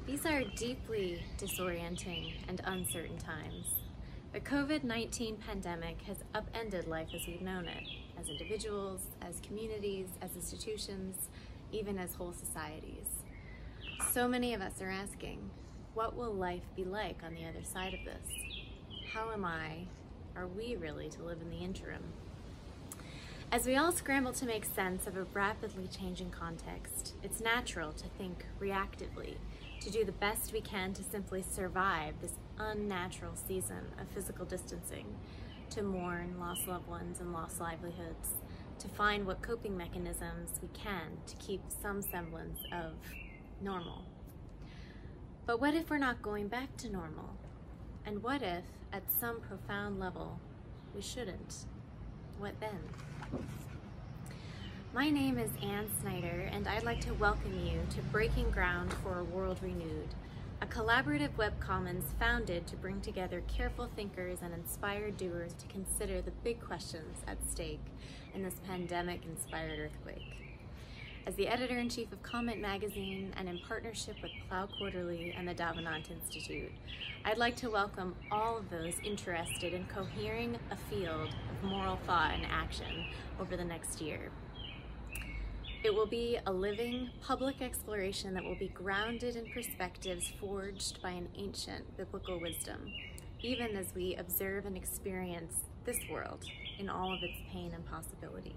These are deeply disorienting and uncertain times. The COVID-19 pandemic has upended life as we've known it, as individuals, as communities, as institutions, even as whole societies. So many of us are asking, what will life be like on the other side of this? How are we really to live in the interim? As we all scramble to make sense of a rapidly changing context, it's natural to think reactively, to do the best we can to simply survive this unnatural season of physical distancing, to mourn lost loved ones and lost livelihoods, to find what coping mechanisms we can to keep some semblance of normal. But what if we're not going back to normal? And what if, at some profound level, we shouldn't? What then? My name is Ann Snyder, and I'd like to welcome you to Breaking Ground for a World Renewed, a collaborative webcommons founded to bring together careful thinkers and inspired doers to consider the big questions at stake in this pandemic-inspired earthquake. As the editor-in-chief of Comment magazine and in partnership with Plough Quarterly and the Davenant Institute, I'd like to welcome all of those interested in cohering a field of moral thought and action over the next year. It will be a living, public exploration that will be grounded in perspectives forged by an ancient biblical wisdom, even as we observe and experience this world in all of its pain and possibility.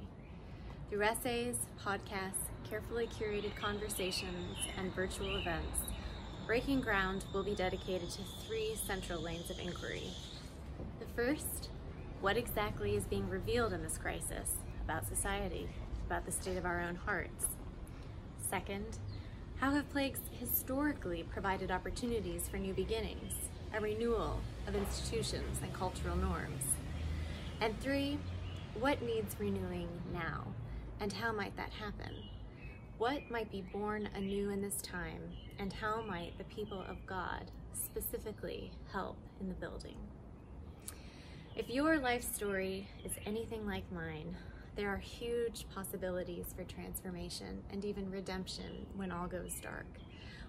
Through essays, podcasts, carefully curated conversations, and virtual events, Breaking Ground will be dedicated to 3 central lanes of inquiry. The first, what exactly is being revealed in this crisis about society, about the state of our own hearts? Second, how have plagues historically provided opportunities for new beginnings, a renewal of institutions and cultural norms? And 3, what needs renewing now, and how might that happen? What might be born anew in this time, and how might the people of God specifically help in the building? If your life story is anything like mine, there are huge possibilities for transformation and even redemption when all goes dark,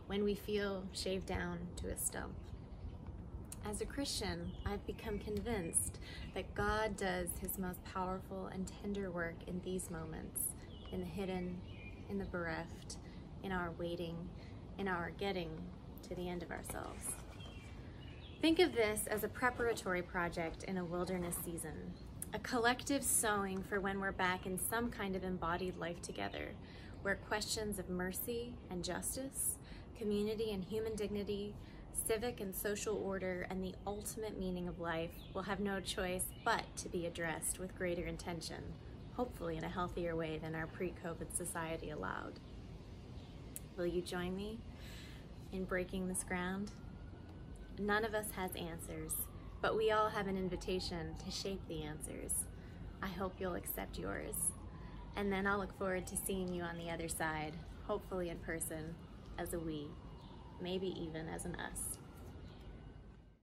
when we feel shaved down to a stump. As a Christian, I've become convinced that God does his most powerful and tender work in these moments, in the hidden, in the bereft, in our waiting, in our getting to the end of ourselves. Think of this as a preparatory project in a wilderness season, a collective sowing for when we're back in some kind of embodied life together, where questions of mercy and justice, community and human dignity, civic and social order, and the ultimate meaning of life will have no choice but to be addressed with greater intention, hopefully in a healthier way than our pre-COVID society allowed. Will you join me in breaking this ground? None of us has answers, but we all have an invitation to shape the answers. I hope you'll accept yours. And then I'll look forward to seeing you on the other side, hopefully in person, as a we, maybe even as an us.